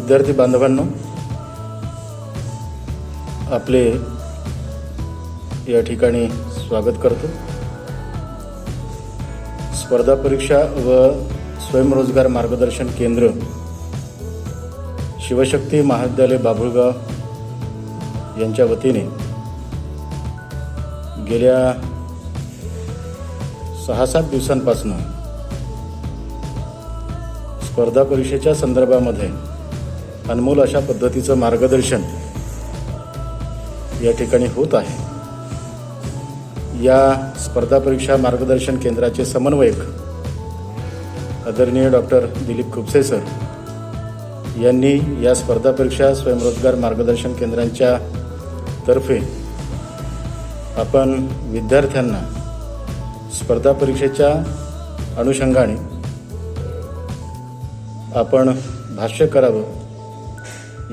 विद्यार्थी बांधवांनो, आपले या ठिकाणी स्वागत करतो। स्पर्धा परीक्षा व स्वयंरोजगार मार्गदर्शन केंद्र शिवशक्ती महाविद्यालय बाभुळगाव यांच्या वतीने गेल्या 6-7 दिवसांपासून स्पर्धा परीक्षेच्या संदर्भामध्ये अनमोल अशा पद्धतीचं मार्गदर्शन या ठिकाणी होत आहे। या स्पर्धा परीक्षा मार्गदर्शन केंद्राचे समन्वयक आदरणीय डॉक्टर दिलीप खुपसे सर यांनी या स्पर्धा परीक्षा स्वयंरोजगार मार्गदर्शन केंद्रांच्या तर्फे आपण विद्यार्थ्यांना स्पर्धा परीक्षेच्या अनुषंगाने आपण भाष्य करावं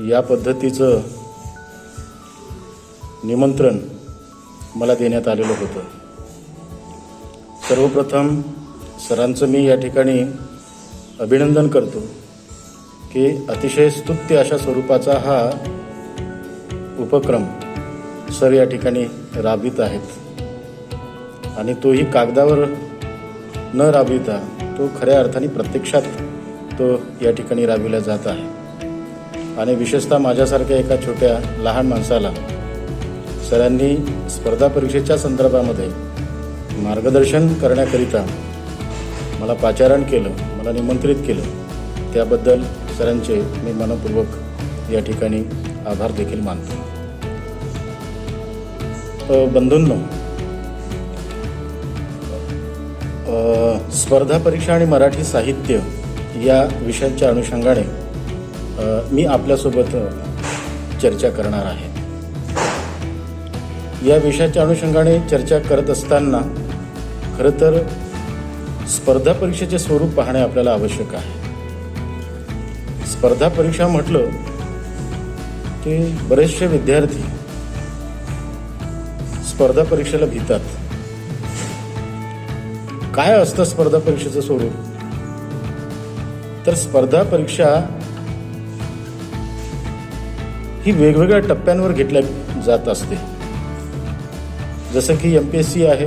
या पद्धतीचं निमंत्रण मला देण्यात आलेलं होतं। सर्वप्रथम सरांचं मी या ठिकाणी अभिनंदन करतो की अतिशय स्तुत्य अशा स्वरूपाचा हा उपक्रम सर या ठिकाणी राबवित आहेत आणि तोही कागदावर न राबविता तो खऱ्या अर्थाने प्रत्यक्षात तो या ठिकाणी राबविला जात आहे। आणि विशेषतः माझ्यासारख्या एका छोट्या लहान माणसाला सरांनी स्पर्धा परीक्षेच्या संदर्भामध्ये मार्गदर्शन करण्याकरिता मला पाचारण केलं, मला निमंत्रित केलं, त्याबद्दल सरांचे मी मनपूर्वक या ठिकाणी आभार देखील मानतो। बंधूंनो, स्पर्धा परीक्षा आणि मराठी साहित्य या विषयाच्या अनुषंगाने मी आपल्यासोबत चर्चा करणार आहे। या विषयाच्या अनुषंगाने चर्चा करत असताना खरं तर स्पर्धा परीक्षेचे स्वरूप पाहणे आपल्याला आवश्यक आहे। स्पर्धा परीक्षा म्हटलं की बरेचसे विद्यार्थी स्पर्धा परीक्षेला भीतात। काय असतं स्पर्धा परीक्षेचं स्वरूप? तर स्पर्धा परीक्षा ही वेगवेगळ्या टप्प्यांवर घेतल्या जात असते। जसं की MPSC आहे,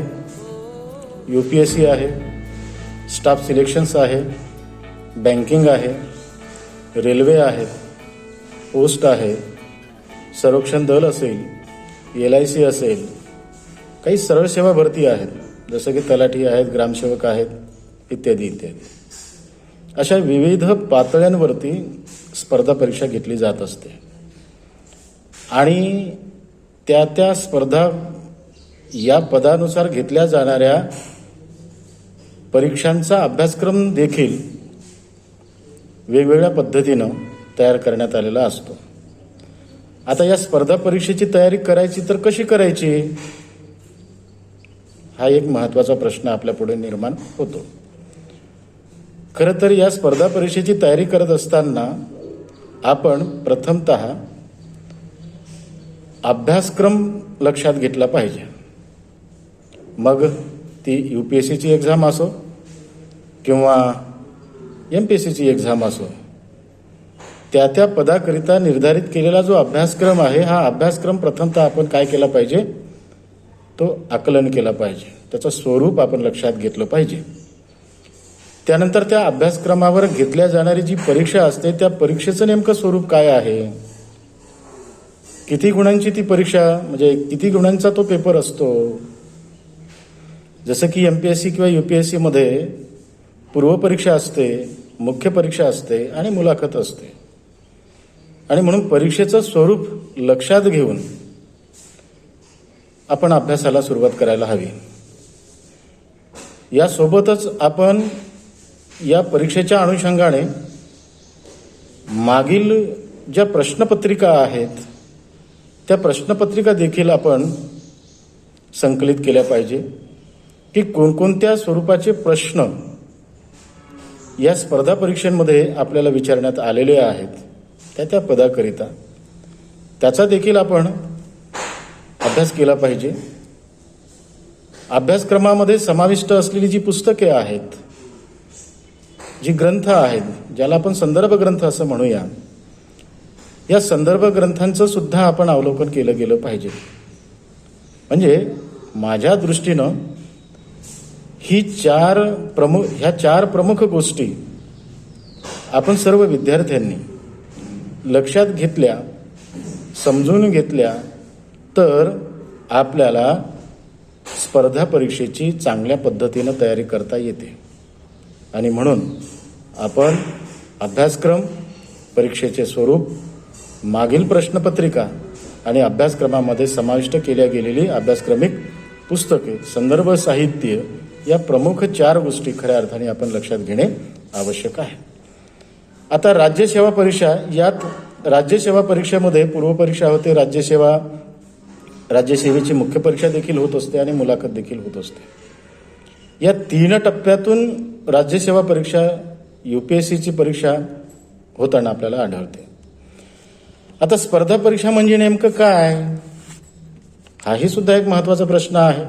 UPSC आहे, स्टाफ सिलेक्शन्स आहे, बँकिंग आहे, रेल्वे आहे, पोस्ट आहे, संरक्षण दल असेल, LIC असेल, काही सरळ सेवा भरती आहेत जसं की तलाठी आहेत, ग्रामसेवक आहेत, इत्यादी इत्यादी। अशा विविध पातळ्यांवरती स्पर्धा परीक्षा घेतली जात असते आणि त्या स्पर्धा या पदानुसार घेतल्या जाणाऱ्या परीक्षांचा अभ्यासक्रम देखील वेगवेगळ्या पद्धतीनं तयार करण्यात आलेला असतो। आता या स्पर्धा परीक्षेची तयारी करायची तर कशी करायची, हा एक महत्त्वाचा प्रश्न आपल्या पुढे निर्माण होतो। खरं तर या स्पर्धा परीक्षेची तयारी करत असताना आपण प्रथमतः अभ्यासक्रम लक्षात घेतला पाहिजे। मग ती UPSCची एक्झाम असो किंवा MPSCची एक्झाम असो, त्या पदाकरिता निर्धारित केलेला जो अभ्यासक्रम आहे, हा अभ्यासक्रम प्रथमतः आपण काय केला पाहिजे, तो आकलन केला पाहिजे, त्याचं स्वरूप आपण लक्षात घेतलं पाहिजे। त्यानंतर त्या अभ्यासक्रमावर घेतल्या जाणारी जी परीक्षा असते त्या परीक्षेचं नेमकं स्वरूप काय आहे, किती गुणांची ती परीक्षा, म्हणजे किती गुणांचा तो पेपर असतो। जसं की MPSC किंवा UPSC मध्ये पूर्वपरीक्षा असते, मुख्य परीक्षा असते आणि मुलाखत असते। आणि म्हणून परीक्षेचं स्वरूप लक्षात घेऊन आपण अभ्यासाला सुरुवात करायला हवी। यासोबतच आपण या परीक्षेच्या अनुषंगाने मागील ज्या प्रश्नपत्रिका आहेत त्या प्रश्नपत्रिका देखील आपण संकलित केल्या पाहिजे की कोणकोणत्या स्वरूपाचे प्रश्न या स्पर्धा परीक्षांमध्ये आपल्याला विचारण्यात आलेले आहेत त्या पदाकरिता, त्याचा देखील आपण अभ्यास केला पाहिजे। अभ्यासक्रमामध्ये समाविष्ट असलेली जी पुस्तके आहेत, जी ग्रंथ आहेत, ज्याला आपण संदर्भ ग्रंथ असं म्हणूया, या संदर्भ ग्रंथांचं सुद्धा आपण अवलोकन केलं गेलं पाहिजे. म्हणजे माझ्या दृष्टीनं ह्या चार प्रमुख गोष्टी आपण सर्व विद्यार्थ्यांनी लक्षात घेतल्या, समजून घेतल्या तर आपल्याला स्पर्धा परीक्षेची चांगल्या पद्धतीनं तयारी करता येते. आणि म्हणून आपण अभ्यासक्रम, परीक्षेचे स्वरूप, मागील प्रश्नपत्रिका आणि अभ्यासक्रमामध्ये समाविष्ट केल्या गेलेली अभ्यासक्रमिक पुस्तके, संदर्भ साहित्य या प्रमुख 4 गोष्टी खऱ्या अर्थाने आपण लक्षात घेणे आवश्यक आहे. आता राज्यसेवा परीक्षा, यात राज्यसेवा परीक्षेमध्ये पूर्वपरीक्षा होते, राज्यसेवेची मुख्य परीक्षा देखील होत असते आणि मुलाखत देखील होत असते. या 3 टप्प्यातून राज्यसेवा परीक्षा, UPSCची परीक्षा होताना आपल्याला आढळते. आता स्पर्धा परीक्षा म्हणजे नेमकं काय, हाही सुद्धा एक महत्त्वाचा प्रश्न आहे.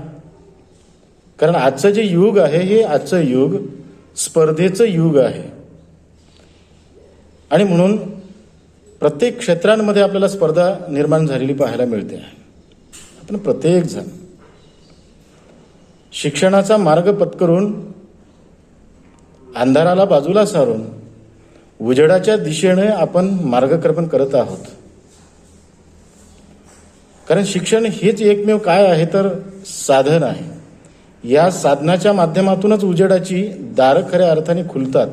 कारण आजचं जे युग आहे हे आजचं युग स्पर्धेचं युग आहे. आणि म्हणून प्रत्येक क्षेत्रांमध्ये आपल्याला स्पर्धा निर्माण झालेली पाहायला मिळते. आपण प्रत्येक जण शिक्षणाचा मार्ग पत्करून अंधाराला बाजूला सारून उजेडाच्या दिशेने आपण मार्गक्रमण करत आहोत. कारण शिक्षण हेच एकमेव काय आहे तर साधन आहे. या साधनाच्या माध्यमातूनच उजेडाची दारं खऱ्या अर्थाने खुलतात,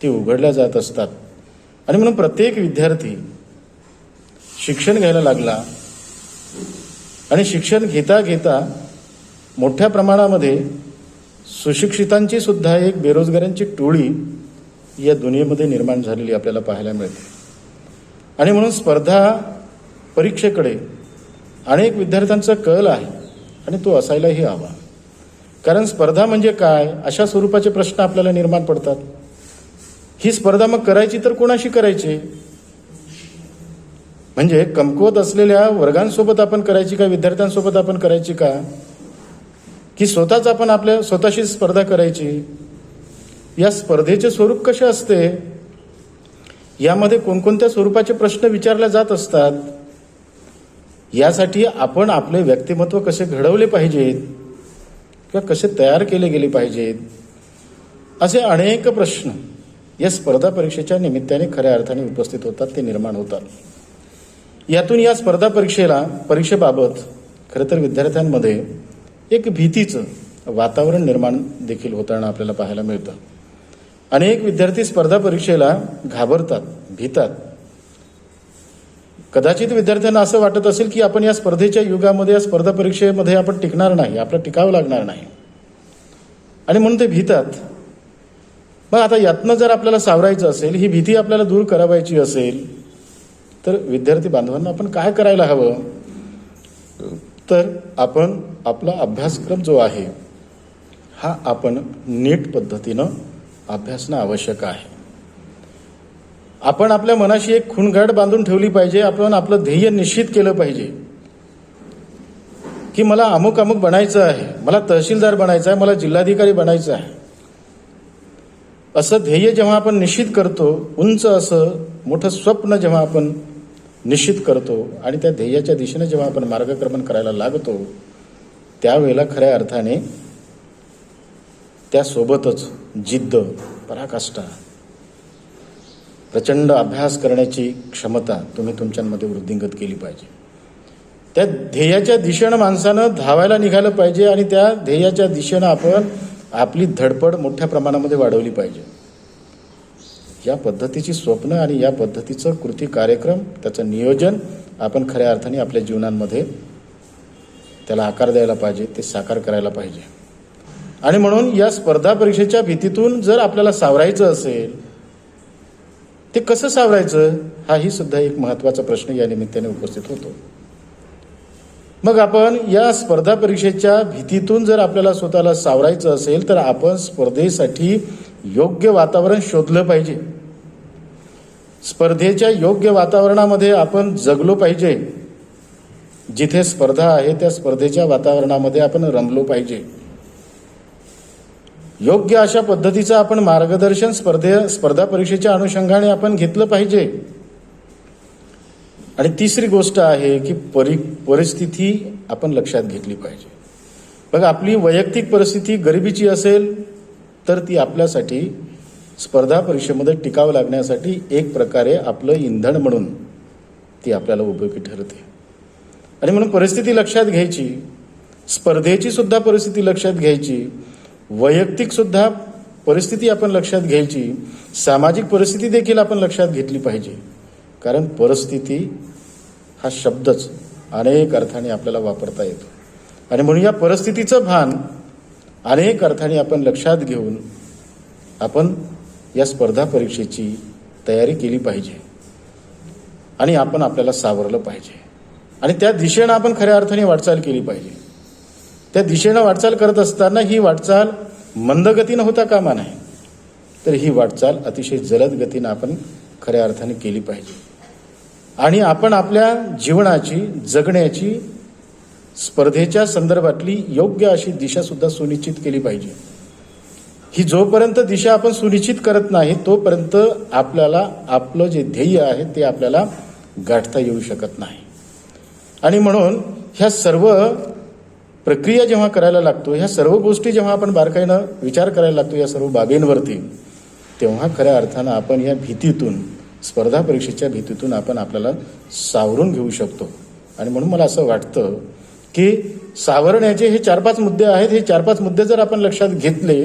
ती उघडल्या जात असतात. आणि म्हणून प्रत्येक विद्यार्थी शिक्षण घ्यायला लागला आणि शिक्षण घेता घेता मोठ्या प्रमाणामध्ये सुशिक्षितांची सुद्धा एक बेरोजगारांची टोळी या दुनियेमध्ये निर्माण झालेली आपल्याला पाहायला मिळते. आणि म्हणून स्पर्धा परीक्षेकडे अनेक विद्यार्थ्यांचा कल आहे आणि तो असायलाही हवा. कारण स्पर्धा म्हणजे काय, अशा स्वरूपाचे प्रश्न आपल्याला निर्माण पडतात. ही स्पर्धा मग करायची तर कोणाशी करायची, म्हणजे कमकुवत असलेल्या वर्गांसोबत आपण करायची का, विद्यार्थ्यांसोबत आपण करायची का, की स्वतःच आपण आपल्या स्वतःशी स्पर्धा करायची. या स्पर्धेचे स्वरूप कसे असते, यामध्ये कोणकोणत्या स्वरूपाचे प्रश्न विचारले जात असतात, यासाठी आपण आपले व्यक्तिमत्व कसे घडवले पाहिजेत किंवा कसे तयार केले गेले पाहिजेत, असे अनेक प्रश्न या स्पर्धा परीक्षेच्या निमित्ताने खऱ्या अर्थाने उपस्थित होतात, ते निर्माण होतात. यातून या स्पर्धा परीक्षेबाबत खरं तर विद्यार्थ्यांमध्ये एक भीतीचं वातावरण निर्माण देखील होताना आपल्याला पाहायला मिळतं. अनेक विद्यार्थी स्पर्धा परीक्षेला घाबरतात, भीतात. कदाचित विद्यार्थ्यांना असं वाटत असेल की आपण या स्पर्धेच्या युगामध्ये, या स्पर्धा परीक्षेमध्ये आपण टिकणार नाही, आपलं टिकावं लागणार नाही, आणि म्हणून ते भीतात. मग आता यातनं जर आपल्याला सावरायचं असेल, ही भीती आपल्याला दूर करावायची असेल, तर विद्यार्थी बांधवांना आपण काय करायला हवं, तर आपण आपला अभ्यासक्रम जो आहे हा आपण नीट पद्धतीनं अभ्यासणं आवश्यक आहे. आपण आपल्या मनाशी एक खूणगाठ बांधून ठेवली पाहिजे. आपण आपलं ध्येय निश्चित केलं पाहिजे की मला अमुक अमुक बनायचं आहे, मला तहसीलदार बनायचं आहे, मला जिल्हाधिकारी बनायचं आहे. असं ध्येय जेव्हा आपण निश्चित करतो, उंच असं मोठं स्वप्न जेव्हा आपण निश्चित करतो आणि त्या ध्येयाच्या दिशेने जेव्हा आपण मार्गक्रमण करायला लागतो, त्यावेळेला खऱ्या अर्थाने त्यासोबतच जिद्द, पराकाष्ठा, प्रचंड अभ्यास करण्याची क्षमता तुम्ही तुमच्यामध्ये वृद्धिंगत केली पाहिजे. त्या ध्येयाच्या दिशेनं माणसानं धावायला निघालं पाहिजे आणि त्या ध्येयाच्या दिशेनं आपण आपली धडपड मोठ्या प्रमाणामध्ये वाढवली पाहिजे. या पद्धतीची स्वप्न आणि या पद्धतीचं कृती कार्यक्रम, त्याचं नियोजन आपण खऱ्या अर्थाने आपल्या जीवनांमध्ये त्याला आकार द्यायला पाहिजे, ते साकार करायला पाहिजे. आणि म्हणून या स्पर्धा परीक्षेच्या भीतीतून जर आपल्याला सावरायचं असेल, ते कसं सावरायचं, हाही सुद्धा एक महत्त्वाचा प्रश्न या निमित्ताने उपस्थित होतो. मग आपण या स्पर्धा परीक्षेच्या भीतीतून जर आपल्याला स्वतःला सावरायचं असेल, तर आपण स्पर्धेसाठी योग्य वातावरण शोधलं पाहिजे. स्पर्धेच्या योग्य वातावरणामध्ये आपण जगलो पाहिजे. जिथे स्पर्धा आहे त्या स्पर्धेच्या वातावरणामध्ये आपण रमलो पाहिजे. योग्य अशा पद्धतीचं आपण मार्गदर्शन स्पर्धा परीक्षेच्या अनुषंगाने आपण घेतलं पाहिजे. आणि तिसरी गोष्ट आहे की परिस्थिती आपण लक्षात घेतली पाहिजे. बघा, आपली वैयक्तिक परिस्थिती गरिबीची असेल तर ती आपल्यासाठी स्पर्धा परीक्षेमध्ये टिकावं लागण्यासाठी एक प्रकारे आपलं इंधन म्हणून ती आपल्याला उपयोगी ठरते. आणि म्हणून परिस्थिती लक्षात घ्यायची, स्पर्धेची सुद्धा परिस्थिती लक्षात घ्यायची, वैयक्तिक सुद्धा परिस्थिती आपण लक्षात घ्यायची, सामाजिक परिस्थिती देखील आपण लक्षात घेतली पाहिजे. कारण परिस्थिती हा शब्दच अनेक अर्थाने आपल्याला वापरता येतो. आणि म्हणून या परिस्थितीचं भान अनेक अर्थाने आपण लक्षात घेऊन आपण या स्पर्धा परीक्षेची तयारी केली पाहिजे आणि आपण आपल्याला सावरलं पाहिजे आणि त्या दिशेनं आपण खऱ्या अर्थाने वाटचाल केली पाहिजे. त्या दिशेनं वाटचाल करत असताना ही वाटचाल मंद गतीनं होता कामा नये, तर ही वाटचाल अतिशय जलद गतीनं आपण खऱ्या अर्थाने केली पाहिजे. आणि आपण आपल्या जीवनाची, जगण्याची, स्पर्धेच्या संदर्भातली योग्य अशी दिशा सुद्धा सुनिश्चित केली पाहिजे. ही जोपर्यंत दिशा आपण सुनिश्चित करत नाही तोपर्यंत आपल्याला आपलं जे ध्येय आहे ते आपल्याला गाठता येऊ शकत नाही. आणि म्हणून ह्या सर्व प्रक्रिया जेव्हा करायला लागतो, ह्या सर्व गोष्टी जेव्हा आपण बारकाईनं विचार करायला लागतो या सर्व बाबींवरती, तेव्हा खऱ्या अर्थानं आपण या भीतीतून, स्पर्धा परीक्षेच्या भीतीतून आपण आपल्याला सावरून घेऊ शकतो. आणि म्हणून मला असं वाटतं की सावरण्याचे हे 4-5 मुद्दे आहेत. हे 4-5 मुद्दे जर आपण लक्षात घेतले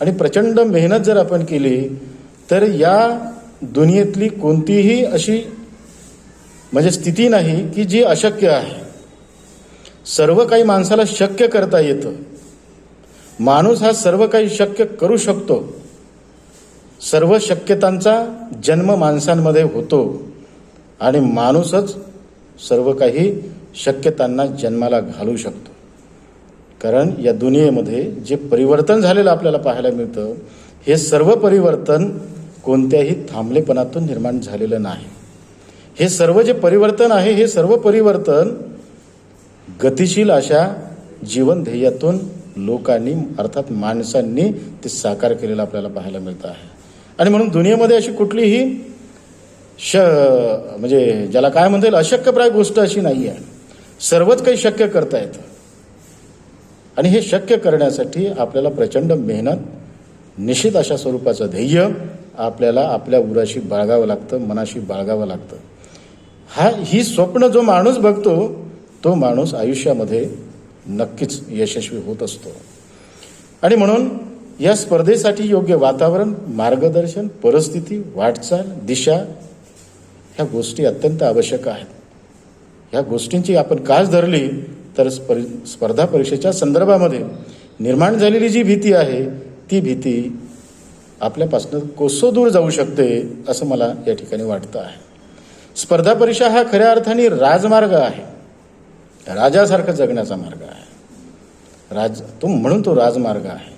आणि प्रचंड मेहनत जर आपण केली तर या दुनियेतली कोणतीही अशी म्हणजे स्थिती नाही की जी अशक्य आहे. सर्व काही माणसाला शक्य करता येतं. माणूस हा सर्व काही शक्य करू शकतो. सर्व शक्यतांचा जन्म माणसांमध्ये होतो आणि माणूसच सर्व काही शक्यतांना जन्माला घालू शकतो. कारण या दुनियेमध्ये जे परिवर्तन झालेलं आपल्याला पाहायला मिळतं, हे सर्व परिवर्तन कोणत्याही थांबलेपणातून निर्माण झालेलं नाही. हे सर्व जे परिवर्तन आहे, हे सर्व परिवर्तन गतिशील अशा जीवन ध्येयातून लोकांनी अर्थात माणसांनी ते साकार केलेलं आपल्याला पाहायला मिळतं आहे. आणि म्हणून दुनियेमध्ये अशी कुठलीही म्हणजे ज्याला काय म्हणता येईल अशक्यप्राय गोष्ट अशी नाही आहे. सर्वच काही शक्य करता येतं आणि हे शक्य करण्यासाठी आपल्याला प्रचंड मेहनत, निश्चित अशा स्वरूपाचं ध्येय आपल्याला आपल्या उराशी बाळगावं लागतं, मनाशी बाळगावं लागतं. ही स्वप्न जो माणूस बघतो तो माणूस आयुष्यामध्ये नक्कीच यशस्वी होत असतो. आणि म्हणून या स्पर्धेसाठी योग्य वातावरण, मार्गदर्शन, परिस्थिती, वाटचाल, दिशा ह्या गोष्टी अत्यंत आवश्यक आहेत. ह्या गोष्टींची आपण कास धरली तर स्पर्धा परीक्षेच्या संदर्भामध्ये निर्माण झालेली जी भीती आहे ती भीती आपल्यापासून कोसो दूर जाऊ शकते असं मला या ठिकाणी वाटतं आहे. स्पर्धा परीक्षा हा खऱ्या अर्थाने राजमार्ग आहे, राजासारखं जगण्याचा मार्ग आहे. म्हणून तो राजमार्ग आहे.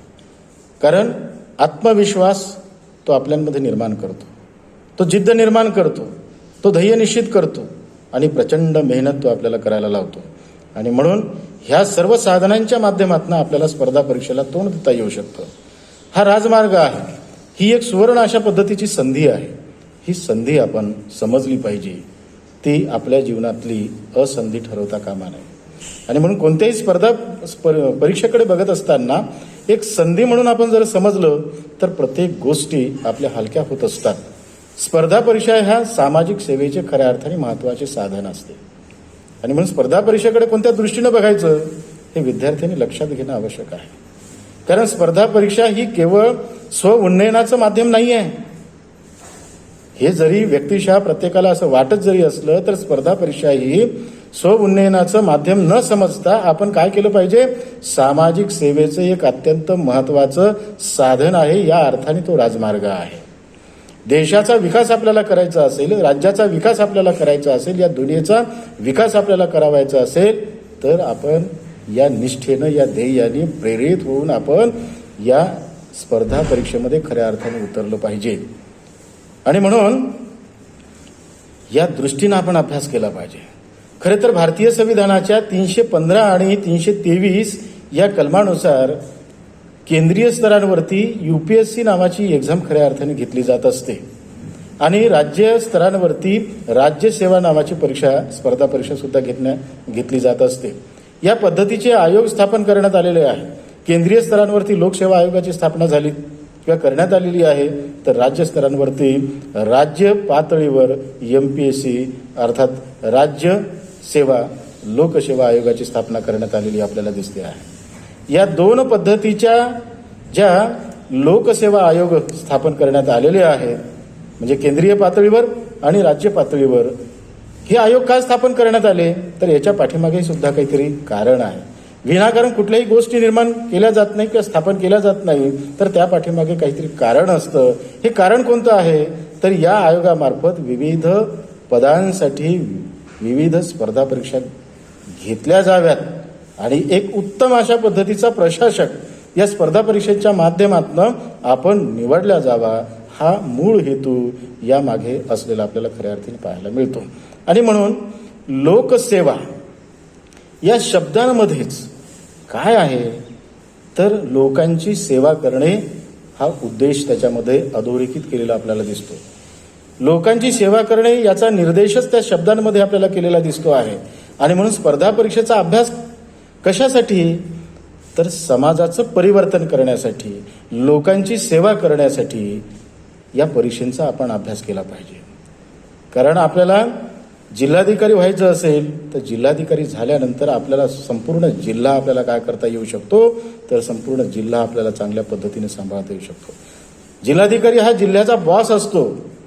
कारण आत्मविश्वास तो आपल्यामध्ये निर्माण करतो, तो जिद्द निर्माण करतो, तो ध्येय निश्चित करतो आणि प्रचंड मेहनत तो आपल्याला करायला लावतो. आणि म्हणून ह्या सर्व साधनांच्या माध्यमातून आपल्याला स्पर्धा परीक्षेला तोंड देता येऊ शकतं. हा राजमार्ग आहे. ही एक सुवर्ण अशा पद्धतीची संधी आहे. ही संधी आपण समजली पाहिजे. ती आपल्या जीवनातली असंधी ठरवता कामा नये. आणि म्हणून कोणत्याही परीक्षेकडे बघत असताना एक संधी म्हणून आपण जर समजलं तर प्रत्येक गोष्टी आपल्या हलक्या होत असतात. स्पर्धा परीक्षा ह्या सामाजिक सेवेचे खऱ्या अर्थाने महत्त्वाचे साधन असते. आणि म्हणून स्पर्धा परीक्षेकडे कोणत्या दृष्टीनं बघायचं हे विद्यार्थ्यांनी लक्षात घेणं आवश्यक आहे. कारण स्पर्धा परीक्षा ही केवळ स्व-उन्नयनाचं माध्यम नाही आहे. हे जरी व्यक्तिशः प्रत्येकाला असं वाटत जरी असलं तर स्पर्धा परीक्षा ही स्व-उन्नयनाचं माध्यम न समजता आपण काय केलं पाहिजे, सामाजिक सेवेचं एक अत्यंत महत्त्वाचं साधन आहे. या अर्थाने तो राजमार्ग आहे. देशाचा विकास आपल्याला करायचा असेल, राज्याचा विकास आपल्याला करायचा असेल, या दुनियेचा विकास आपल्याला करावायचा असेल तर आपण या निष्ठेनं, या ध्येयाने प्रेरित होऊन आपण या स्पर्धा परीक्षेमध्ये खऱ्या अर्थाने उतरलं पाहिजे. आणि म्हणून या दृष्टीनं आपण अभ्यास केला पाहिजे. खरे तर भारतीय संविधानाच्या 315 आणि 323 या कलमानुसार केंद्रीय स्तरांवरती UPSC नावाची एक्झाम खऱ्या अर्थाने घेतली जात असते. आणि राज्य स्तरांवरती राज्यसेवा नावाची परीक्षा स्पर्धा परीक्षा सुद्धा घेतली जात असते. या पद्धतीचे आयोग स्थापन करण्यात आलेले आहे. केंद्रीय स्तरांवरती लोकसेवा आयोगाची स्थापना झाली किंवा करण्यात आलेली आहे, तर राज्य स्तरांवरती राज्य पातळीवर MPSC अर्थात राज्य सेवा लोकसेवा आयोगाची स्थापना करण्यात आलेली आपल्याला दिसते आहे. या दोन पद्धतीच्या ज्या लोकसेवा आयोग स्थापन करण्यात आलेले आहेत, म्हणजे केंद्रीय पातळीवर आणि राज्य पातळीवर, हे आयोग का स्थापन करण्यात आले, तर याच्या पाठीमागे सुद्धा काहीतरी कारण आहे. विनाकारण कुठल्याही गोष्टी निर्माण केल्या जात नाही किंवा स्थापन केल्या जात नाही, तर त्या पाठीमागे काहीतरी कारण असतं. हे कारण कोणतं आहे, तर या आयोगामार्फत विविध पदांसाठी विविध स्पर्धा परीक्षा घेतल्या जाव्यात आणि एक उत्तम अशा पद्धतीचा प्रशासक या स्पर्धा परीक्षेच्या माध्यमातून आपण निवडला जावा, हा मूळ हेतू यामागे असलेला आपल्याला खऱ्या अर्थाने पाहायला मिळतो. आणि म्हणून लोकसेवा या शब्दांमध्येच काय आहे, तर लोकांची सेवा करणे हा उद्देश त्याच्यामध्ये अधोरेखित केलेला आपल्याला दिसतो. लोकांची सेवा करणे याचा निर्देशच त्या शब्दांमध्ये आपल्याला केलेला दिसतो आहे. आणि म्हणून स्पर्धा परीक्षेचा अभ्यास कशासाठी, तर समाजाचं परिवर्तन करण्यासाठी, लोकांची सेवा करण्यासाठी या परीक्षेचा आपण अभ्यास केला पाहिजे. कारण आपल्याला जिल्हाधिकारी व्हायचं असेल तर जिल्हाधिकारी झाल्यानंतर आपल्याला संपूर्ण जिल्हा आपल्याला काय करता येऊ शकतो, तर संपूर्ण जिल्हा आपल्याला चांगल्या पद्धतीने सांभाळता येऊ शकतो. जिल्हाधिकारी हा जिल्ह्याचा बॉस असतो,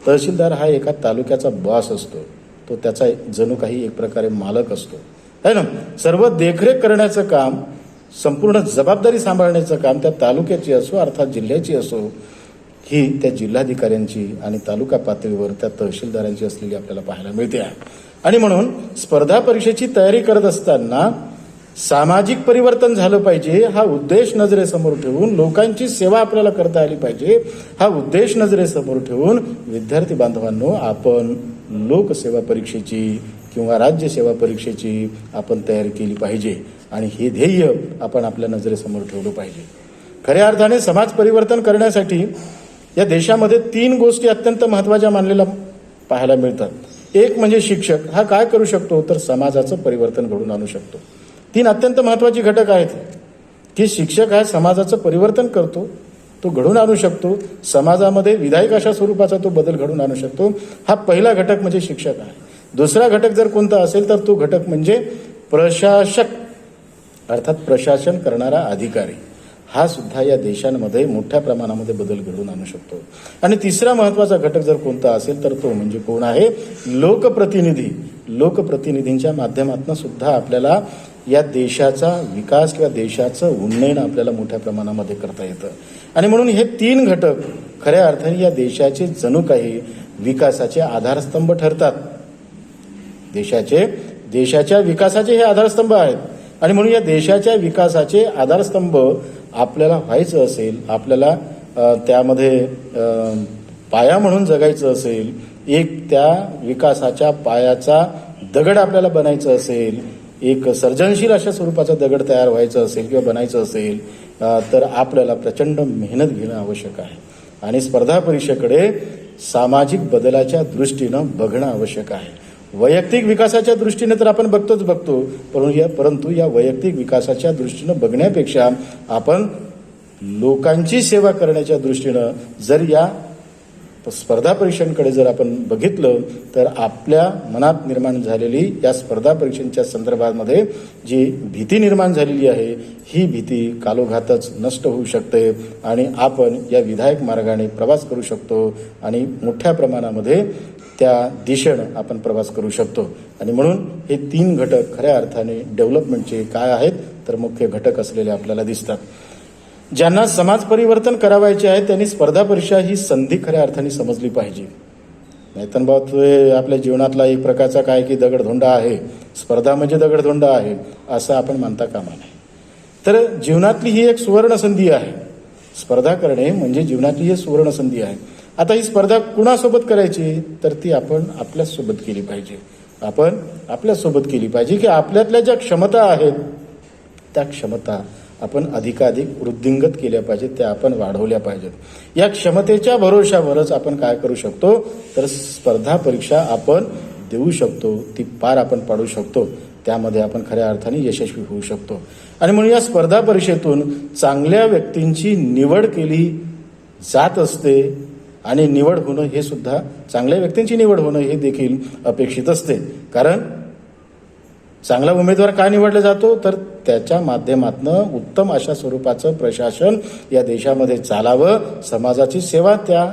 तहसीलदार हा एका तालुक्याचा बॉस असतो, तो त्याचा जणू काही एक प्रकारे मालक असतो, है ना. सर्व देखरेख करण्याचं काम, संपूर्ण जबाबदारी सांभाळण्याचं काम त्या तालुक्याची असो अर्थात जिल्ह्याची असो, ही त्या जिल्हाधिकाऱ्यांची आणि तालुका पातळीवर त्या तहसीलदारांची असलेली आपल्याला पाहायला मिळते आहे. आणि म्हणून स्पर्धा परीक्षेची तयारी करत असताना सामाजिक परिवर्तन झालं पाहिजे हा उद्देश नजरेसमोर ठेवून, लोकांची सेवा आपल्याला करता आली पाहिजे हा उद्देश नजरेसमोर ठेवून विद्यार्थी बांधवांनो, आपण लोकसेवा परीक्षेची किंवा राज्यसेवा परीक्षेची आपण तयारी केली पाहिजे आणि हे ध्येय आपण आपल्या नजरेसमोर ठेवलं पाहिजे. खऱ्या अर्थाने समाज परिवर्तन करण्यासाठी या देशामध्ये 3 गोष्टी अत्यंत महत्त्वाच्या मानलेल्या पाहायला मिळतात. एक म्हणजे शिक्षक, हा काय करू शकतो, तर समाजाचं परिवर्तन घडवून आणू शकतो. 3 अत्यंत महत्त्वाची घटक आहेत की शिक्षक हा समाजाचं परिवर्तन करतो, तो घडवून आणू शकतो, समाजामध्ये विधायक अशा स्वरूपाचा तो बदल घडवून आणू शकतो. हा पहिला घटक म्हणजे शिक्षक आहे. दुसरा घटक जर कोणता असेल तर तो घटक म्हणजे प्रशासक अर्थात प्रशासन करणारा अधिकारी, हा सुद्धा या देशांमध्ये मोठ्या प्रमाणामध्ये बदल घडवून आणू शकतो. आणि तिसरा महत्त्वाचा घटक जर कोणता असेल तर तो म्हणजे कोण आहे, लोकप्रतिनिधी. लोकप्रतिनिधींच्या माध्यमातून सुद्धा आपल्याला या देशाचा विकास किंवा देशाचं उन्नयन आपल्याला मोठ्या प्रमाणामध्ये करता येतं. आणि म्हणून हे 3 घटक खऱ्या अर्थाने या देशाचे जणू काही विकासाचे आधारस्तंभ ठरतात. देशाच्या विकासाचे हे आधारस्तंभ आहेत. आणि म्हणून या देशाच्या विकासाचे आधारस्तंभ आपल्याला व्हायचं असेल, आपल्याला त्यामध्ये पाया म्हणून जगायचं असेल, एक त्या विकासाच्या पायाचा दगड आपल्याला बनायचं असेल, एक सर्जनशील अशा स्वरूपाचा दगड तयार व्हायचं असेल किंवा बनायचं असेल, तर आपल्याला प्रचंड मेहनत घेणं आवश्यक आहे. आणि स्पर्धा परीक्षेकडे सामाजिक बदलाच्या दृष्टीनं बघणं आवश्यक आहे. वैयक्तिक विकासाच्या दृष्टीने तर आपण बघतो, परंतु या वैयक्तिक विकासाच्या दृष्टीनं बघण्यापेक्षा आपण लोकांची सेवा करण्याच्या दृष्टीनं जर या स्पर्धा परीक्षांकडे जर आपण बघितलं, तर आपल्या मनात निर्माण झालेली या स्पर्धा परीक्षांच्या संदर्भामध्ये जी भीती निर्माण झालेली आहे, ही भीती कालोघातच नष्ट होऊ शकते आणि आपण या विधायक मार्गाने प्रवास करू शकतो आणि मोठ्या प्रमाणामध्ये त्या दिशेनं आपण प्रवास करू शकतो. आणि म्हणून हे 3 घटक खऱ्या अर्थाने डेव्हलपमेंटचे काय आहेत, तर मुख्य घटक असलेले आपल्याला दिसतात. ज्यांना समाज परिवर्तन करावायचे आहे त्यांनी स्पर्धा परीक्षा ही संधी खऱ्या अर्थाने समजली पाहिजे. नाहीतर बाबा आपल्या जीवनातला एक प्रकारचा काय की दगडधोंडा आहे, स्पर्धा म्हणजे दगडधोंडा आहे असं आपण मानता कामा नये. तर जीवनातली ही एक सुवर्ण संधी आहे. स्पर्धा करणे म्हणजे जीवनातली ही सुवर्ण संधी आहे. आता ही स्पर्धा कुणासोबत करायची, तर ती आपण आपल्यासोबत केली पाहिजे. आपण आपल्यासोबत केली पाहिजे की आपल्यातल्या ज्या क्षमता आहेत त्या क्षमता आपण अधिकाधिक वृद्धिंगत केल्या पाहिजेत, त्या आपण वाढवल्या पाहिजेत. या क्षमतेच्या भरोशावरच आपण काय करू शकतो, तर स्पर्धा परीक्षा आपण देऊ शकतो, ती पार आपण पाडू शकतो, त्यामध्ये आपण खऱ्या अर्थाने यशस्वी होऊ शकतो. आणि म्हणून या स्पर्धा परीक्षेतून चांगल्या व्यक्तींची निवड केली जात असते आणि निवड होणं हे सुद्धा, चांगल्या व्यक्तींची निवड होणं हे देखील अपेक्षित असते. कारण चांगला उमेदवार का निवडला जातो, तर त्याच्या माध्यमातून उत्तम अशा स्वरूपाचं प्रशासन या देशामध्ये चालावं, समाजाची सेवा त्या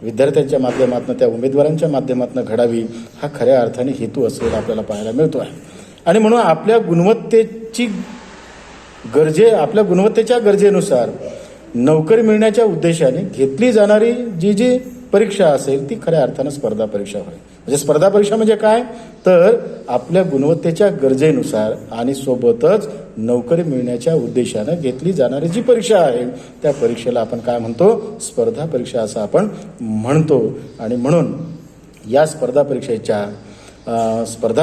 विद्यार्थ्यांच्या माध्यमातून, त्या उमेदवारांच्या माध्यमातून घडावी, हा खऱ्या अर्थाने हेतू असलेला आपल्याला पाहायला मिळतो आहे. आणि म्हणून आपल्या गुणवत्तेच्या गरजेनुसार नोकरी मिळण्याच्या उद्देशाने घेतली जाणारी जी परीक्षा असेल ती खऱ्या अर्थानं स्पर्धा परीक्षा होय. म्हणजे स्पर्धा परीक्षा म्हणजे काय, तर आपल्या गुणवत्तेच्या गरजेनुसार आणि सोबतच नोकरी मिळण्याच्या उद्देशानं घेतली जाणारी जी परीक्षा आहे त्या परीक्षेला आपण काय म्हणतो, स्पर्धा परीक्षा असं आपण म्हणतो. आणि म्हणून या स्पर्धा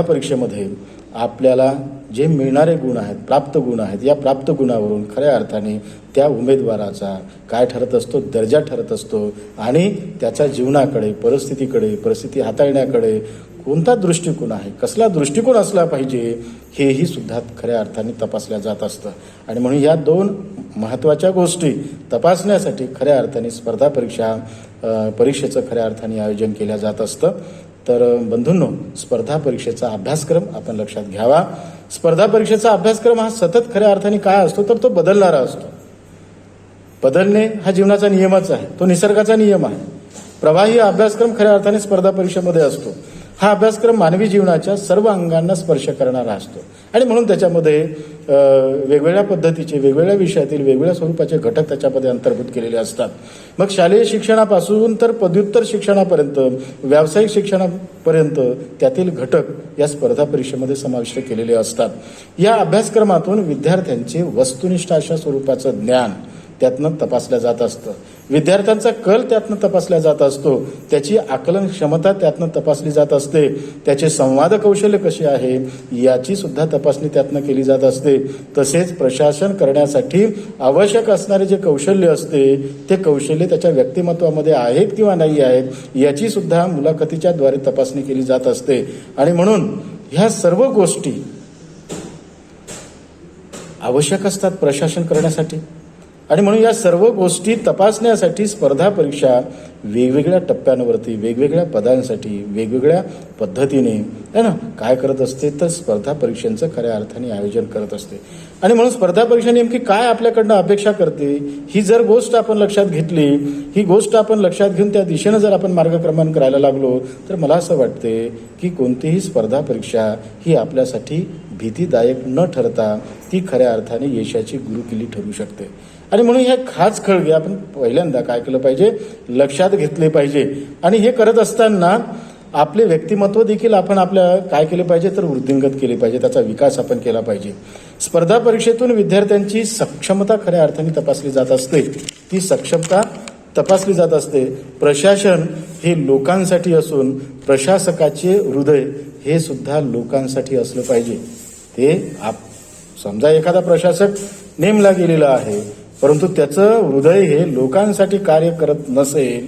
परीक्षेमध्ये आपल्याला जे मिळणारे गुण आहेत, प्राप्त गुण आहेत, या प्राप्त गुणावरून खऱ्या अर्थाने त्या उमेदवाराचा काय ठरत असतो, दर्जा ठरत असतो. आणि त्याच्या जीवनाकडे, परिस्थिती हाताळण्याकडे कोणता दृष्टिकोन आहे, कसला दृष्टिकोन असला पाहिजे, हेही सुद्धा खऱ्या अर्थाने तपासल्या जात असतं. आणि म्हणून या दोन महत्त्वाच्या गोष्टी तपासण्यासाठी खऱ्या अर्थाने स्पर्धा परीक्षेचं खऱ्या अर्थाने आयोजन केलं जात असतं. तर बंधूंनो, स्पर्धा परीक्षेचा अभ्यासक्रम आपण लक्षात घ्यावा. स्पर्धा परीक्षेचा अभ्यासक्रम हा सतत खऱ्या अर्थाने काय असतो, तर तो बदलणारा असतो. बदलणे हा जीवनाचा नियमच आहे, तो निसर्गाचा नियम आहे. प्रवाही अभ्यासक्रम खऱ्या अर्थाने स्पर्धा परीक्षेमध्ये असतो. हा अभ्यासक्रम मानवी जीवनाच्या सर्व अंगांना स्पर्श करणारा असतो. आणि म्हणून त्याच्यामध्ये वेगवेगळ्या पद्धतीचे, वेगवेगळ्या विषयातील वेगवेगळ्या स्वरूपाचे घटक त्याच्यामध्ये अंतर्भूत केलेले असतात. मग शालेय शिक्षणापासून तर पदव्युत्तर शिक्षणापर्यंत, व्यावसायिक शिक्षणापर्यंत त्यातील घटक या स्पर्धा परीक्षेमध्ये समाविष्ट केलेले असतात. या अभ्यासक्रमातून विद्यार्थ्यांचे वस्तुनिष्ठ अशा स्वरूपाचं ज्ञान त्यातनं तपासल्या जात असतं. विद्यार्थ्यांचा कल त्यातनं तपासला जात असतो. त्याची आकलन क्षमता त्यातनं तपासली जात असते. त्याचे संवाद कौशल्य कसे आहे याची सुद्धा तपासणी त्यातनं केली जात असते. तसेच प्रशासन करण्यासाठी आवश्यक असणारे जे कौशल्य असते ते कौशल्य त्याच्या व्यक्तिमत्वामध्ये आहेत किंवा नाही आहेत याची सुद्धा मुलाखतीच्या द्वारे तपासणी केली जात असते. आणि म्हणून ह्या सर्व गोष्टी आवश्यक असतात प्रशासन करण्यासाठी. आणि म्हणून या सर्व गोष्टी तपासण्यासाठी स्पर्धा परीक्षा वेगवेगळ्या टप्प्यांवरती, वेगवेगळ्या पदांसाठी, वेगवेगळ्या पद्धतीने है ना काय करत असते, तर स्पर्धा परीक्षांचं खऱ्या अर्थाने आयोजन करत असते. आणि म्हणून स्पर्धा परीक्षा नेमकी काय आपल्याकडनं अपेक्षा करते, ही जर गोष्ट आपण लक्षात घेतली, ही गोष्ट आपण लक्षात घेऊन त्या दिशेनं जर आपण मार्गक्रमण करायला लागलो, तर मला असं वाटते की कोणतीही स्पर्धा परीक्षा ही आपल्यासाठी भीतीदायक न ठरता ती खऱ्या अर्थाने यशाची गुरुकिल्ली ठरू शकते. आणि म्हणून ह्या खास खळगे आपण पहिल्यांदा काय केलं पाहिजे, लक्षात घेतले पाहिजे. आणि हे करत असताना आपले व्यक्तिमत्व देखील आपण आपल्या काय केले पाहिजे, तर वृद्धिंगत केले पाहिजे, त्याचा विकास आपण केला पाहिजे. स्पर्धा परीक्षेतून विद्यार्थ्यांची सक्षमता खऱ्या अर्थाने तपासली जात असते. ती सक्षमता तपासली जात असते. प्रशासन हे लोकांसाठी असून प्रशासकाचे हृदय हे सुद्धा लोकांसाठी असलं पाहिजे. ते समजा एखादा प्रशासक नेमला गेलेला आहे, परंतु त्याचं हृदय हे लोकांसाठी कार्य करत नसेल,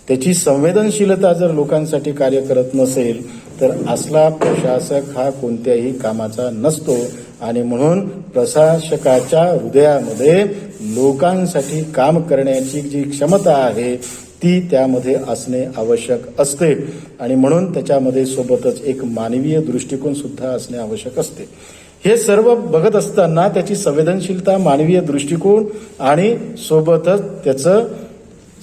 त्याची संवेदनशीलता जर लोकांसाठी कार्य करत नसेल, तर असला प्रशासक हा कोणत्याही कामाचा नसतो. आणि म्हणून प्रशासकाच्या हृदयामध्ये लोकांसाठी काम करण्याची जी क्षमता आहे ती त्यामध्ये असणे आवश्यक असते. आणि म्हणून त्याच्यामध्ये सोबतच एक मानवीय दृष्टिकोन सुद्धा असणे आवश्यक असते. हे सर्व बघत असताना त्याची संवेदनशीलता, मानवीय दृष्टिकोन आणि सोबतच त्याचं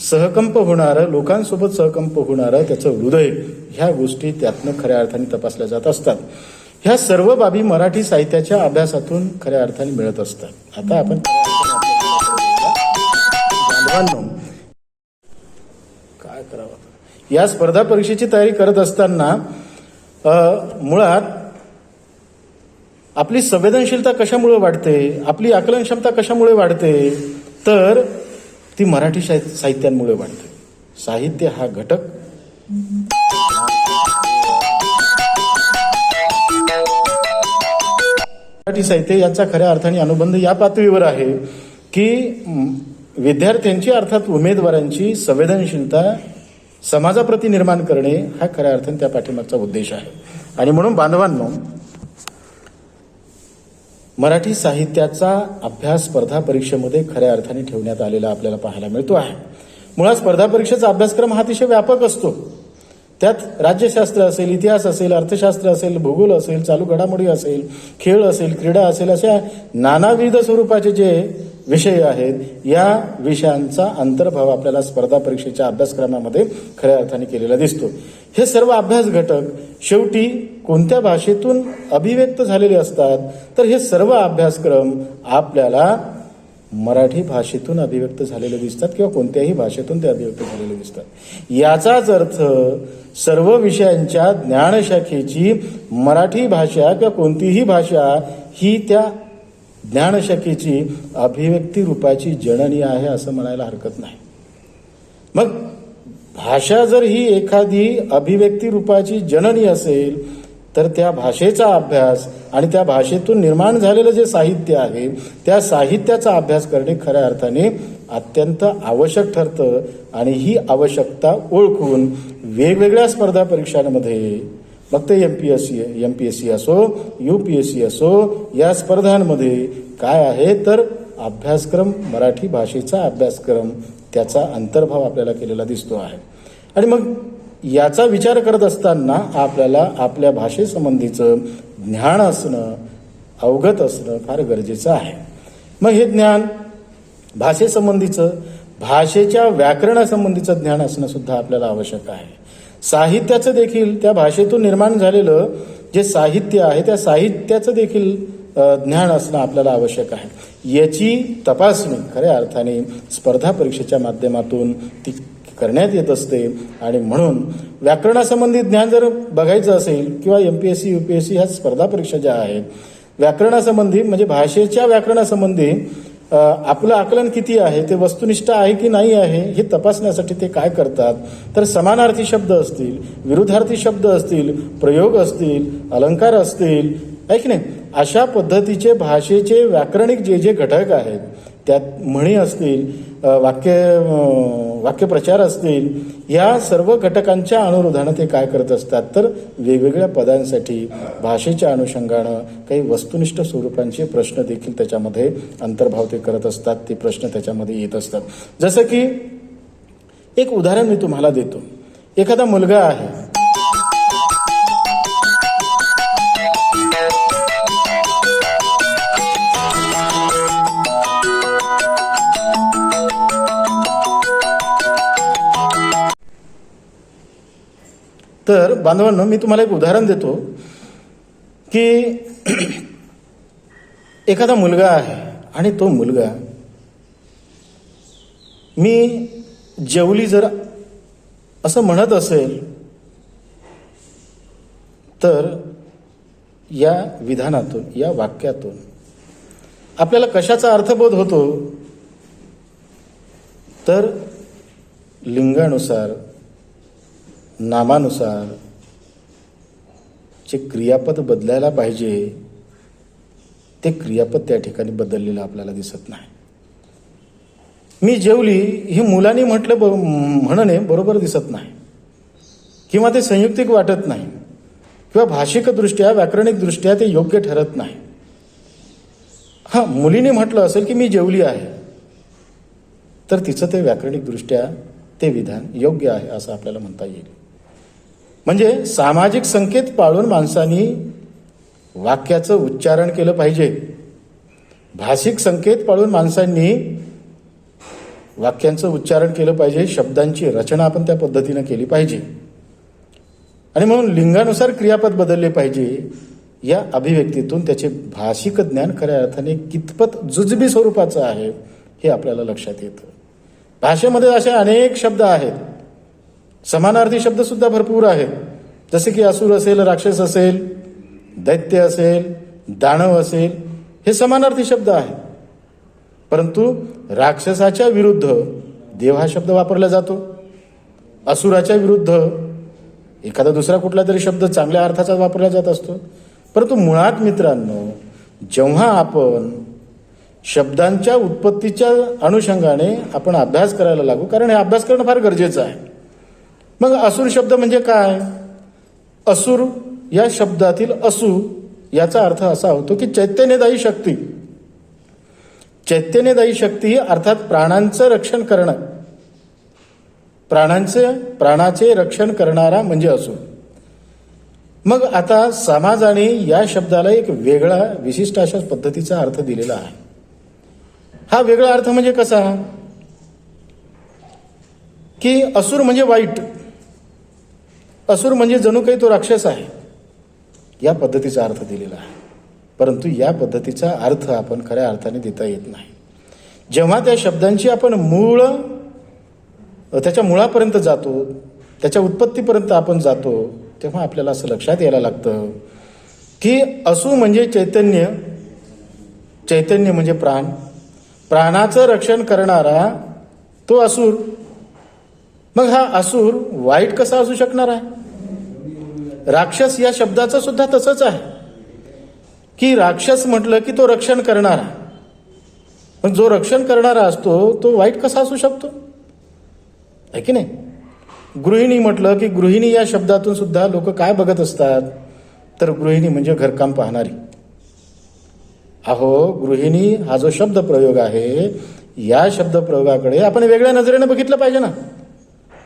सहकंप होणारं, लोकांसोबत सहकंप होणारं त्याचं हृदय, ह्या गोष्टी त्यातनं खऱ्या अर्थाने तपासल्या जात असतात. ह्या सर्व बाबी मराठी साहित्याच्या अभ्यासातून खऱ्या अर्थाने मिळत असतात. आता आपण काय करावं, या स्पर्धा परीक्षेची तयारी करत असताना मुळात आपली संवेदनशीलता कशामुळे वाढते, आपली आकलन क्षमता कशामुळे वाढते, तर ती मराठी साहित्यांमुळे वाढते. साहित्य हा घटक मराठी साहित्य याचा खऱ्या अर्थाने अनुबंध या पातळीवर आहे की विद्यार्थ्यांची अर्थात उमेदवारांची संवेदनशीलता समाजाप्रती निर्माण करणे हा खऱ्या अर्थाने त्या पाठीमागचा उद्देश आहे. आणि म्हणून बांधवांनो, मराठी साहित्याचा अभ्यास स्पर्धा परीक्षेमध्ये खऱ्या अर्थाने ठेवण्यात आलेला आपल्याला पाहायला मिळतो आहे. मुळात स्पर्धा परीक्षेचा अभ्यासक्रम हा अतिशय व्यापक असतो. त्यात राज्यशास्त्र असेल, इतिहास असेल, अर्थशास्त्र असेल, भूगोल असेल, चालू घडामोडी असेल, खेळ असेल, क्रीडा असेल, अशा नानाविध स्वरूपाचे जे विषय आहेत या विषयांचा अंतर्भाव आपल्याला स्पर्धा परीक्षेच्या अभ्यासक्रमामध्ये खऱ्या अर्थाने केलेला दिसतो. हे सर्व अभ्यास घटक शेवटी कोणत्या भाषेतून अभिव्यक्त झालेले असतात, तर हे सर्व अभ्यासक्रम आपल्याला मराठी भाषेतून अभिव्यक्त झालेले दिसतात किंवा कोणत्याही भाषेतून ते अभिव्यक्त झालेले दिसतात. याचाच अर्थ सर्व विषयांच्या ज्ञानशाखेची मराठी भाषा किंवा कोणतीही भाषा ही त्या ज्ञानशाखेची अभिव्यक्ती रूपाची जननी आहे असं म्हणायला हरकत नाही. मग भाषा जर ही एखादी अभिव्यक्ती रूपाची जननी असेल तर त्या भाषेचा अभ्यास आणि त्या भाषेतून निर्माण झालेलं जे साहित्य आहे त्या साहित्याचा अभ्यास करणे खऱ्या अर्थाने अत्यंत आवश्यक ठरतं. आणि ही आवश्यकता ओळखून वेगवेगळ्या स्पर्धा परीक्षांमध्ये, मग ते एमपीएससी असो, यूपीएससी असो, या स्पर्धांमध्ये काय आहे तर अभ्यासक्रम, मराठी भाषेचा अभ्यासक्रम, त्याचा अंतर्भाव आपल्याला केलेला दिसतो आहे. आणि मग याचा विचार करत असताना आपल्याला आपल्या भाषेसंबंधीचं ज्ञान असणं, अवगत असणं फार गरजेचं आहे. मग हे ज्ञान भाषेसंबंधीचं, भाषेच्या व्याकरणासंबंधीचं ज्ञान असणं सुद्धा आपल्याला आवश्यक आहे. साहित्याचं देखील, त्या भाषेतून निर्माण झालेलं जे साहित्य आहे त्या साहित्याचं देखील ज्ञान असणं आपल्याला आवश्यक आहे. याची तपासणी खऱ्या अर्थाने स्पर्धा परीक्षेच्या माध्यमातून ती करण्यात येत असते. आणि म्हणून व्याकरणासंबंधी ज्ञान जर बघायचं असेल किंवा एमपीएससी, यूपीएससी ह्या स्पर्धा परीक्षा ज्या आहेत, व्याकरणासंबंधी म्हणजे भाषेच्या व्याकरणासंबंधी आपलं आकलन किती आहे, ते वस्तुनिष्ठ आहे की नाही आहे हे तपासण्यासाठी ते काय करतात तर समानार्थी शब्द असतील, विरुद्धार्थी शब्द असतील, प्रयोग असतील, अलंकार असतील, आहे की नाही, अशा पद्धतीचे भाषेचे व्याकरणिक जे जे घटक आहेत, त्यात म्हणी असतील, वाक्यप्रचार असतील, या सर्व घटकांच्या अनुरोधानं ते काय करत असतात तर वेगवेगळ्या पदांसाठी भाषेच्या अनुषंगानं काही वस्तुनिष्ठ स्वरूपांचे प्रश्न देखील त्याच्यामध्ये अंतर्भाव ते करत असतात. ते प्रश्न त्याच्यामध्ये येत असतात. जसं की एक उदाहरण मी तुम्हाला देतो. एखादा मुलगा आहे, तर बांधवांनो मी तुम्हाला एक उदाहरण देतो की एखादा मुलगा आहे आणि तो मुलगा मी जेवली जर असं म्हणत असेल तर या विधानातून, या वाक्यातून आपल्याला कशाचा अर्थबोध होतो तर लिंगानुसार, नामानुसार जे क्रियापद बदलायला पाहिजे ते क्रियापद त्या ठिकाणी बदललेलं आपल्याला दिसत नाही. मी जेवली ही मुलांनी म्हणणे बरोबर दिसत नाही किंवा ते संयुक्तिक वाटत नाही किंवा भाषिकदृष्ट्या, व्याकरणिकदृष्ट्या ते योग्य ठरत नाही. हां, मुलीने म्हटलं असेल की मी जेवली आहे तर तिचं ते व्याकरणिकदृष्ट्या ते विधान योग्य आहे असं आपल्याला म्हणता येईल. म्हणजे सामाजिक संकेत पाळून माणसांनी वाक्याचं उच्चारण केलं पाहिजे. भाषिक संकेत पाळून माणसांनी वाक्यांचं उच्चारण केलं पाहिजे. शब्दांची रचना आपण त्या पद्धतीनं केली पाहिजे. आणि म्हणून लिंगानुसार क्रियापद बदलले पाहिजे. या अभिव्यक्तीतून त्याचे भाषिक ज्ञान खऱ्या अर्थाने कितपत जुजबी स्वरूपाचं आहे हे आपल्याला लक्षात येतं. भाषेमध्ये असे अनेक शब्द आहेत, समानार्थी शब्द सुद्धा भरपूर आहेत. जसे की असुर असेल, राक्षस असेल, दैत्य असेल, दानव असेल, हे समानार्थी शब्द आहेत. परंतु राक्षसाच्या विरुद्ध देव हा शब्द वापरला जातो. असुराच्या विरुद्ध एखादा दुसरा कुठला तरी शब्द चांगल्या अर्थाचा वापरला जात असतो. परंतु मुळात मित्रांनो, जेव्हा आपण शब्दांच्या उत्पत्तीच्या अनुषंगाने आपण अभ्यास करायला लागू, कारण हे अभ्यास करणं फार गरजेचं आहे. मग असुर शब्द म्हणजे काय? असुर या शब्दातील असु याचा अर्थ असा होतो की चैतन्यदायी शक्ती. चैतन्यदायी शक्ती अर्थात प्राणांचं रक्षण करणं, प्राणाचे रक्षण करणारा म्हणजे असुर. मग आता समाजाने या शब्दाला एक वेगळा विशिष्ट अशा पद्धतीचा अर्थ दिलेला आहे. हा वेगळा अर्थ म्हणजे कसा की असुर म्हणजे वाईट, असुर म्हणजे जणू काही तो राक्षस आहे, या पद्धतीचा अर्थ दिलेला आहे. परंतु या पद्धतीचा अर्थ आपण खऱ्या अर्थाने देता येत नाही. जेव्हा त्या शब्दांची आपण त्याच्या मुळापर्यंत जातो, त्याच्या उत्पत्तीपर्यंत आपण जातो, तेव्हा आपल्याला असं लक्षात यायला लागतं की असु म्हणजे चैतन्य, चैतन्य म्हणजे प्राण, प्राणाचं रक्षण करणारा तो असुर. मग हा असुर वाईट कसा असू शकणार आहे? राक्षस या शब्दाचं सुद्धा तसंच आहे की राक्षस म्हटलं की तो रक्षण करणारा. पण जो रक्षण करणारा असतो तो वाईट कसा असू शकतो? आहे की नाही? गृहिणी म्हटलं की गृहिणी या शब्दातून सुद्धा लोक काय बघत असतात, तर गृहिणी म्हणजे घरकाम पाहणारी. अहो, गृहिणी हा जो शब्द प्रयोग आहे, या शब्द प्रयोगाकडे आपण वेगळ्या नजरेनं बघितलं पाहिजे ना,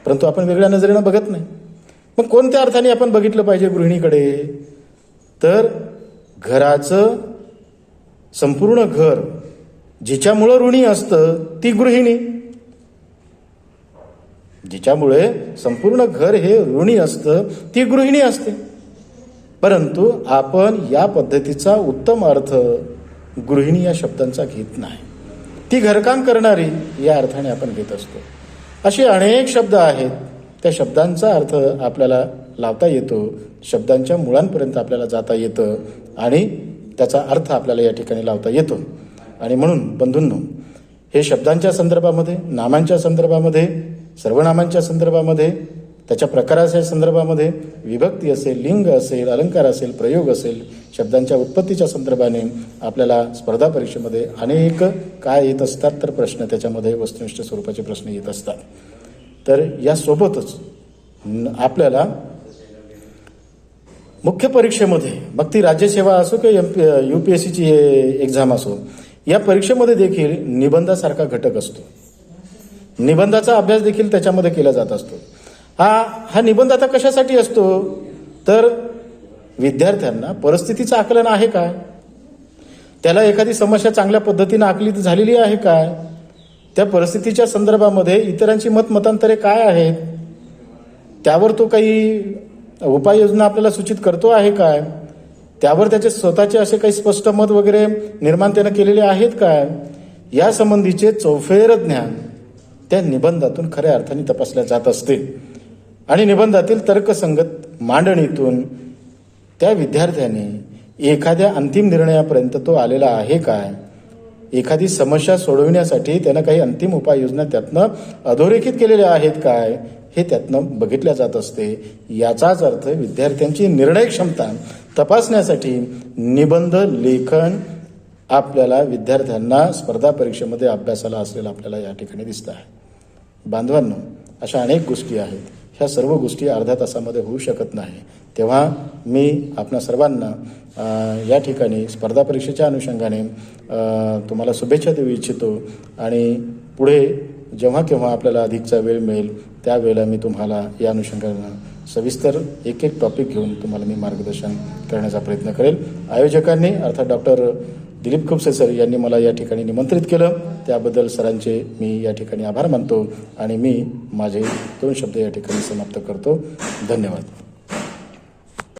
परंतु आपण वेगळ्या नजरेनं बघत नाही. मग कोणत्या अर्थाने आपण बघितलं पाहिजे गृहिणीकडे? तर घराचं संपूर्ण घर जिच्यामुळं ऋणी असतं ती गृहिणी, जिच्यामुळे संपूर्ण घर हे ऋणी असतं ती गृहिणी असते. परंतु आपण या पद्धतीचा उत्तम अर्थ गृहिणी या शब्दांचा घेत नाही, ती घरकाम करणारी या अर्थाने आपण घेत असतो. असे अनेक शब्द आहेत, त्या शब्दांचा अर्थ आपल्याला लावता येतो, शब्दांच्या मुळांपर्यंत आपल्याला जाता येतं आणि त्याचा अर्थ आपल्याला या ठिकाणी लावता येतो. आणि म्हणून बंधूंनो, हे शब्दांच्या संदर्भामध्ये, नामांच्या संदर्भामध्ये, सर्वनामांच्या संदर्भामध्ये, त्याच्या प्रकाराच्या संदर्भामध्ये, विभक्ती असेल, लिंग असेल, अलंकार असेल, प्रयोग असेल, शब्दांच्या उत्पत्तीच्या संदर्भाने आपल्याला स्पर्धा परीक्षेमध्ये अनेक काय येत असतात, तर प्रश्न त्याच्यामध्ये वस्तुनिष्ठ स्वरूपाचे प्रश्न येत असतात. तर यासोबतच आपल्याला मुख्य परीक्षेमध्ये, मग ती राज्यसेवा असो किंवा UPSCची एक्झाम असो, या परीक्षेमध्ये देखील निबंधासारखा घटक असतो. निबंधाचा अभ्यास देखील त्याच्यामध्ये केला जात असतो. हा निबंध आता कशासाठी असतो, तर विद्यार्थ्यांना परिस्थितीचं आकलन आहे काय, त्याला एखादी समस्या चांगल्या पद्धतीनं आकलित झालेली आहे काय, त्या परिस्थितीच्या संदर्भामध्ये इतरांची मतमतांतरे काय आहेत, त्यावर तो काही उपाययोजना आपल्याला सूचित करतो आहे काय, त्यावर त्याचे स्वतःचे असे काही स्पष्ट मत वगैरे निर्माण त्यानं केलेले आहेत काय, या संबंधीचे चौफेर ज्ञान त्या निबंधातून खऱ्या अर्थाने तपासल्या जात असते. आणि निबंधातील तर्कसंगत मांडणीतून त्या विद्यार्थ्याने एखाद्या अंतिम निर्णयापर्यंत तो आलेला आहे काय, एखादी समस्या सोडविण्यासाठी त्यानं काही अंतिम उपाययोजना त्यातनं अधोरेखित केलेल्या आहेत काय, हे त्यातनं बघितल्या जात असते. याचाच अर्थ विद्यार्थ्यांची निर्णय क्षमता तपासण्यासाठी निबंध लेखन आपल्याला विद्यार्थ्यांना स्पर्धा परीक्षेमध्ये अभ्यासाला असलेला आपल्याला या ठिकाणी दिसतं आहे. बांधवांनो, अशा अनेक गोष्टी आहेत, ह्या सर्व गोष्टी अर्ध्या तासामध्ये होऊ शकत नाही. तेव्हा मी आपणा सर्वांना या ठिकाणी स्पर्धा परीक्षेच्या अनुषंगाने तुम्हाला शुभेच्छा देऊ इच्छितो. आणि पुढे जेव्हा केव्हा आपल्याला अधिकचा वेळ मिळेल त्यावेळेला मी तुम्हाला या अनुषंगानं सविस्तर एक टॉपिक घेऊन तुम्हाला मी मार्गदर्शन करण्याचा प्रयत्न करेल. आयोजकांनी अर्थात डॉक्टर दिलीप खुपसे सर यांनी मला या ठिकाणी निमंत्रित केलं, त्याबद्दल सरांचे मी या ठिकाणी आभार मानतो आणि मी माझे 2 शब्द या ठिकाणी समाप्त करतो. धन्यवाद.